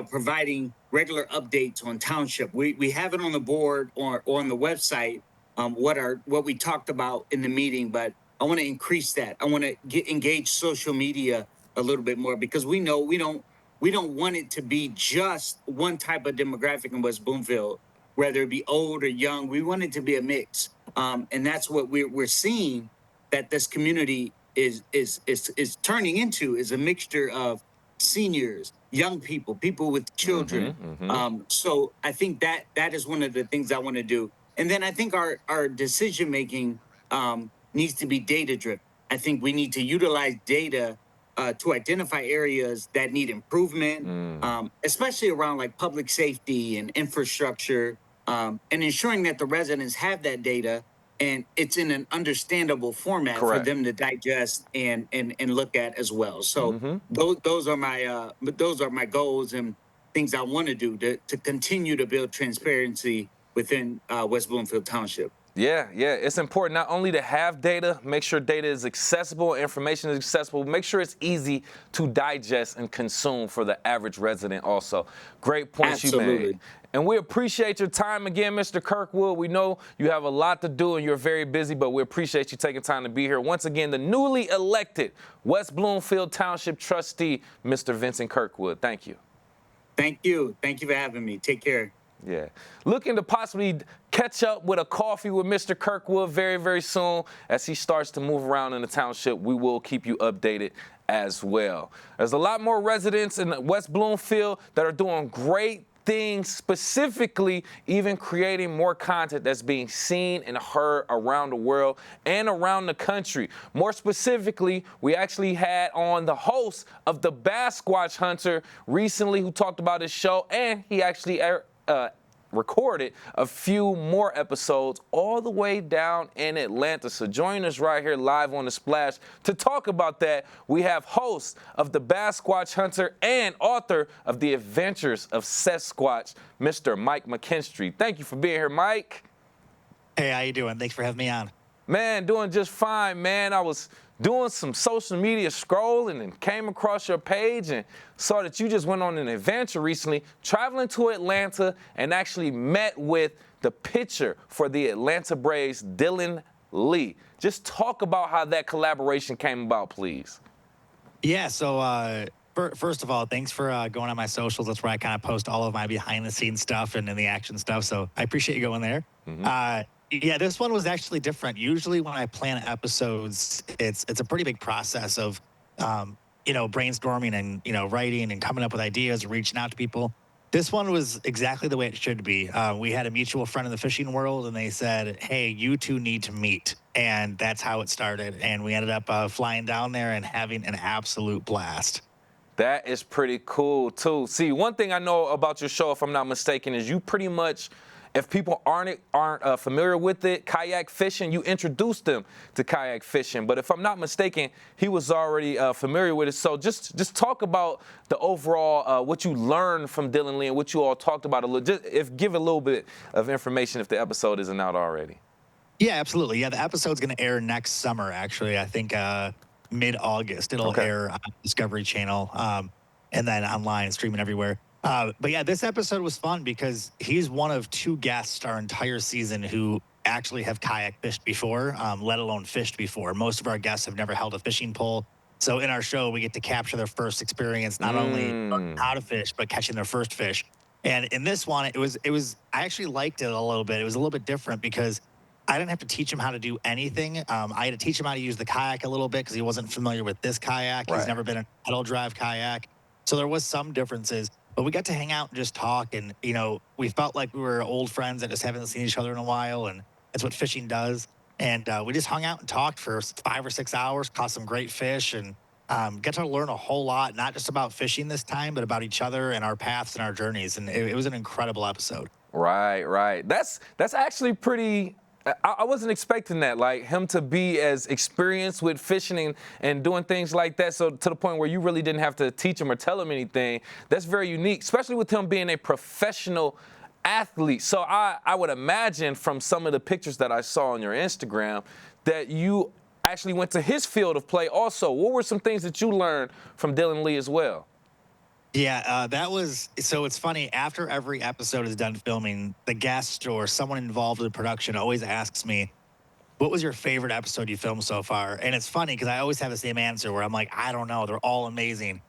Providing regular updates on township. We have it on the board or on the website, what we talked about in the meeting, but I want to increase that. I want to engage social media a little bit more, because we know we we don't want it to be just one type of demographic in West Bloomfield, whether it be old or young. We want it to be a mix, and that's what we're seeing that this community is turning into, is a mixture of seniors, young people, people with children. So I think that is one of the things I want to do. And then I think our decision making needs to be data driven. I think we need to utilize data to identify areas that need improvement, especially around like public safety and infrastructure, and ensuring that the residents have that data and it's in an understandable format for them to digest and look at as well. So those are my goals and things I want to do to continue to build transparency within West Bloomfield Township. Yeah, it's important not only to have data, make sure data is accessible, information is accessible, make sure it's easy to digest and consume for the average resident also. Great points you made. And we appreciate your time again, Mr. Kirkwood. We know you have a lot to do and you're very busy, but we appreciate you taking time to be here. Once again, the newly elected West Bloomfield Township trustee, Mr. Vincent Kirkwood. Thank you. Thank you. Thank you for having me. Take care. Yeah. Looking to possibly catch up with a coffee with Mr. Kirkwood very, very soon. As he starts to move around in the township, we will keep you updated as well. There's a lot more residents in West Bloomfield that are doing great things, specifically even creating more content that's being seen and heard around the world and around the country. More specifically, we actually had on the host of the Bassquatch Hunter recently, who talked about his show, and he actually recorded a few more episodes all the way down in Atlanta. So join us right here live on The Splash to talk about that. We have host of the Bassquatch Hunter and author of The Adventures of Sasquatch, Mr. Mike McKinstry. Thank you for being here, Mike. Hey, how you doing? Thanks for having me on. Man, doing just fine, man. I was doing some social media scrolling and came across your page and saw that you just went on an adventure recently, traveling to Atlanta and actually met with the pitcher for the Atlanta Braves, Dylan Lee. Just talk about how that collaboration came about, please. Yeah, so first of all, thanks for going on my socials. That's where I kind of post all of my behind-the-scenes stuff and the action stuff, so I appreciate you going there. Yeah, this one was actually different. Usually when I plan episodes, it's a pretty big process of, brainstorming and, writing and coming up with ideas, reaching out to people. This one was exactly the way it should be. We had a mutual friend in the fishing world, and they said, hey, you two need to meet. And that's how it started. And we ended up flying down there and having an absolute blast. That is pretty cool, too. See, one thing I know about your show, if I'm not mistaken, is you pretty much, if people aren't familiar with it, kayak fishing, you introduced them to kayak fishing. But if I'm not mistaken, he was already familiar with it. So just talk about the overall, what you learned from Dylan Lee and what you all talked about. Give a little bit of information if the episode isn't out already. Yeah, absolutely. Yeah, the episode's going to air next summer, actually. I think mid-August. It'll air on Discovery Channel and then online, streaming everywhere. But yeah, this episode was fun because he's one of two guests our entire season who actually have kayak fished before, let alone fished before. Most of our guests have never held a fishing pole. So in our show, we get to capture their first experience, not only learning how to fish, but catching their first fish. And in this one, it was, I actually liked it a little bit. It was a little bit different because I didn't have to teach him how to do anything. I had to teach him how to use the kayak a little bit because he wasn't familiar with this kayak. He's never been in a pedal drive kayak. So there was some differences. But we got to hang out and just talk, and, we felt like we were old friends that just haven't seen each other in a while, and that's what fishing does. And we just hung out and talked for 5 or 6 hours, caught some great fish, and got to learn a whole lot, not just about fishing this time, but about each other and our paths and our journeys. And it was an incredible episode. Right. That's actually pretty... I wasn't expecting that, like him to be as experienced with fishing and doing things like that, so to the point where you really didn't have to teach him or tell him anything. That's very unique, especially with him being a professional athlete. So I would imagine from some of the pictures that I saw on your Instagram that you actually went to his field of play also. What were some things that you learned from Dylan Lee as well? Yeah, so it's funny, after every episode is done filming, the guest or someone involved in the production always asks me, what was your favorite episode you filmed so far? And it's funny because I always have the same answer where I'm like, I don't know, they're all amazing.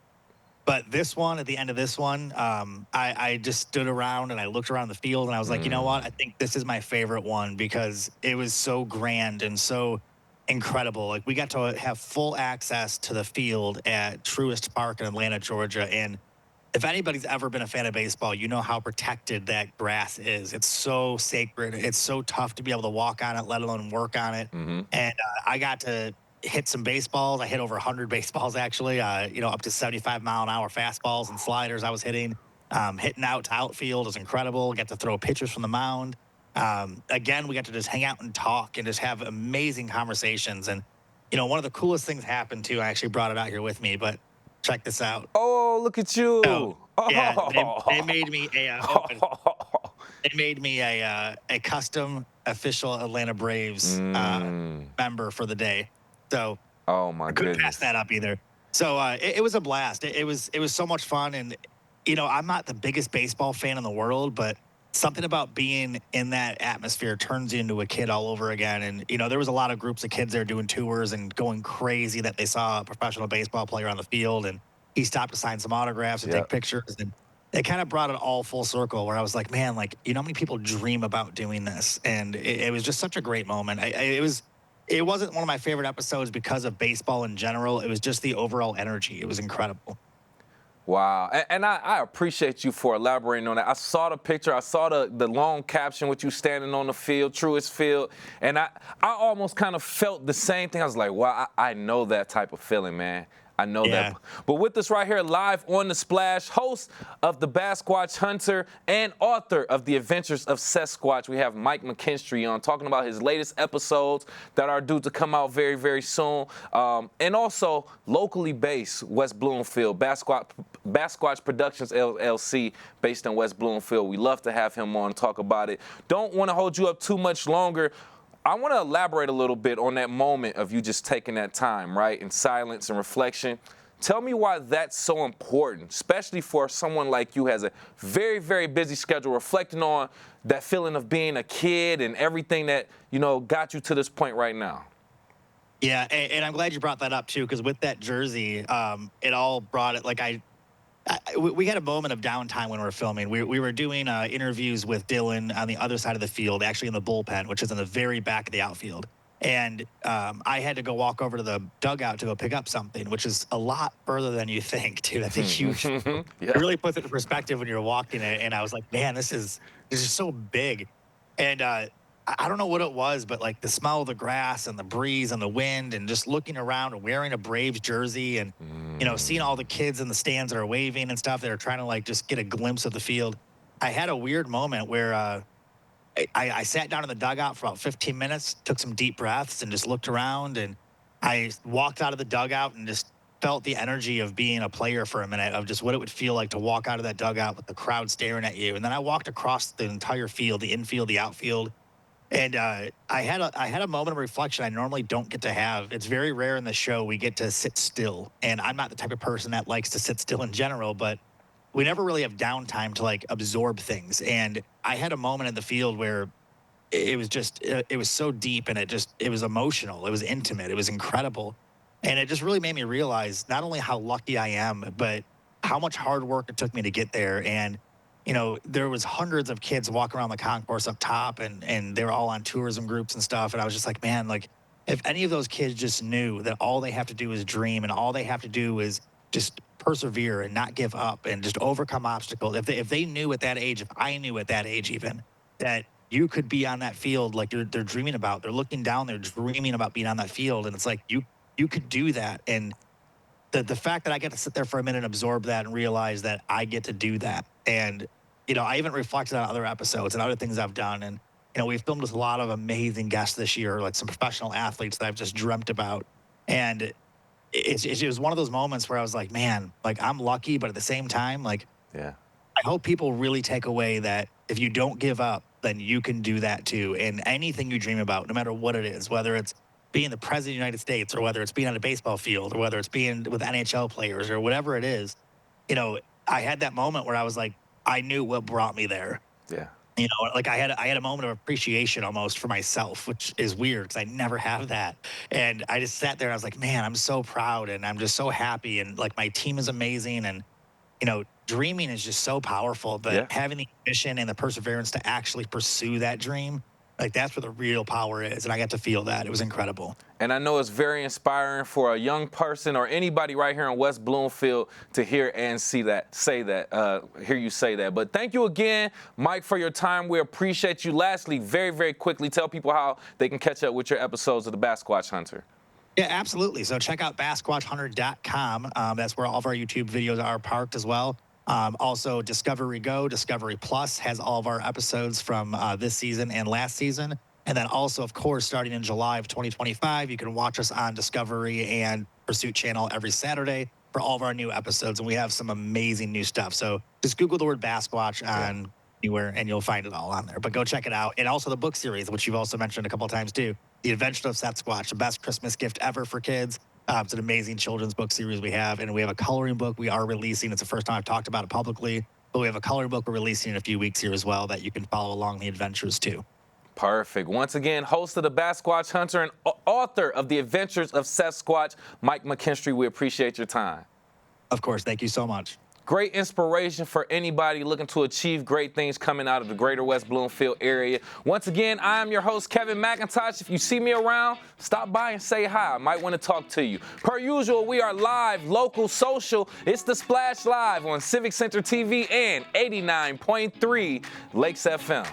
But this one, at the end of this one, I just stood around and I looked around the field and I was like, you know what? I think this is my favorite one because it was so grand and so incredible. Like we got to have full access to the field at Truist Park in Atlanta, Georgia. And if anybody's ever been a fan of baseball, you know how protected that grass is. It's so sacred. It's so tough to be able to walk on it, let alone work on it. And I got to hit some baseballs. I hit over 100 baseballs, actually, up to 75-mile-an-hour fastballs and sliders I was hitting. Hitting out to outfield was incredible. Got to throw pitchers from the mound. Again, we got to just hang out and talk and just have amazing conversations. And, one of the coolest things happened, too. I actually brought it out here with me, but check this out. Oh, look at you. Yeah, they made me a custom official Atlanta Braves member for the day. So I couldn't pass that up either. So it was a blast. It was so much fun. And, I'm not the biggest baseball fan in the world, but something about being in that atmosphere turns you into a kid all over again. And, there was a lot of groups of kids there doing tours and going crazy that they saw a professional baseball player on the field. And he stopped to sign some autographs and take pictures. And it kind of brought it all full circle where I was like, man, how many people dream about doing this? And it was just such a great moment. It wasn't one of my favorite episodes because of baseball in general. It was just the overall energy. It was incredible. Wow. And I appreciate you for elaborating on that. I saw the picture. I saw the long caption with you standing on the field, Truist Field. And I almost kind of felt the same thing. I was like, wow, I know that type of feeling, man. I know that. But with us right here live on The Splash, host of the Bassquatch Hunter and author of The Adventures of Sasquatch, we have Mike McKinstry on talking about his latest episodes that are due to come out very, very soon. And also locally based West Bloomfield, Bassquatch Productions LLC based in West Bloomfield. We love to have him on and talk about it. Don't want to hold you up too much longer. I want to elaborate a little bit on that moment of you just taking that time, right, in silence and reflection. Tell me why that's so important, especially for someone like you who has a very, very busy schedule, reflecting on that feeling of being a kid and everything that, got you to this point right now. Yeah, and I'm glad you brought that up, too, because with that jersey, it all brought it, we had a moment of downtime when we were filming. We were doing interviews with Dylan on the other side of the field, actually in the bullpen, which is in the very back of the outfield. And I had to go walk over to the dugout to go pick up something, which is a lot further than you think, too. That's a huge. It really puts it in perspective when you're walking it. And I was like, man, this is so big. And I don't know what it was, but the smell of the grass and the breeze and the wind and just looking around and wearing a Braves jersey and, seeing all the kids in the stands that are waving and stuff that are trying to just get a glimpse of the field. I had a weird moment where I sat down in the dugout for about 15 minutes, took some deep breaths and just looked around, and I walked out of the dugout and just felt the energy of being a player for a minute, of just what it would feel like to walk out of that dugout with the crowd staring at you. And then I walked across the entire field, the infield, the outfield. And I had a moment of reflection I normally don't get to have. It's very rare in the show we get to sit still. And I'm not the type of person that likes to sit still in general, but we never really have downtime to absorb things. And I had a moment in the field where it was so deep, and it was emotional. It was intimate. It was incredible. And it just really made me realize not only how lucky I am, but how much hard work it took me to get there. And there was hundreds of kids walking around the concourse up top, and they were all on tourism groups and stuff. And I was just like, man, if any of those kids just knew that all they have to do is dream, and all they have to do is just persevere and not give up and just overcome obstacles. If they knew at that age, if I knew at that age even, that you could be on that field they're dreaming about. They're looking down, they're dreaming about being on that field. And it's you could do that. And the fact that I get to sit there for a minute and absorb that and realize that I get to do that. And, I even reflected on other episodes and other things I've done. And, we've filmed with a lot of amazing guests this year, some professional athletes that I've just dreamt about. And it was one of those moments where I was like, man, I'm lucky, but at the same time, I hope people really take away that if you don't give up, then you can do that too. And anything you dream about, no matter what it is, whether it's being the president of the United States, or whether it's being on a baseball field, or whether it's being with NHL players, or whatever it is, I had that moment where I was like, I knew what brought me there. Yeah. I had a moment of appreciation almost for myself, which is weird because I never have that. And I just sat there and I was like, man, I'm so proud and I'm just so happy. And my team is amazing. And dreaming is just so powerful, but having the ambition and the perseverance to actually pursue that dream, like that's where the real power is. And I got to feel that. It was incredible. And I know it's very inspiring for a young person or anybody right here in West Bloomfield to hear and hear you say that. But thank you again, Mike, for your time. We appreciate you. Lastly, very, very quickly, tell people how they can catch up with your episodes of the Bassquatch Hunter. Yeah, absolutely. So check out BassquatchHunter.com. That's where all of our YouTube videos are parked as well. Also, Discovery Go, Discovery Plus has all of our episodes from this season and last season. And then also, of course, starting in July of 2025, you can watch us on Discovery and Pursuit Channel every Saturday for all of our new episodes. And we have some amazing new stuff. So just Google the word Bassquatch on anywhere and you'll find it all on there. But go check it out. And also the book series, which you've also mentioned a couple of times too. The Adventure of Sasquatch, the best Christmas gift ever for kids. It's an amazing children's book series we have. And we have a coloring book we are releasing. It's the first time I've talked about it publicly. But we have a coloring book we're releasing in a few weeks here as well that you can follow along the adventures too. Perfect. Once again, host of the Bassquatch Hunter and author of The Adventures of Sasquatch, Mike McKinstry, we appreciate your time. Of course. Thank you so much. Great inspiration for anybody looking to achieve great things coming out of the greater West Bloomfield area. Once again, I am your host, Kevin McIntosh. If you see me around, stop by and say hi. I might want to talk to you. Per usual, we are live, local, social. It's The Splash Live on Civic Center TV and 89.3 Lakes FM.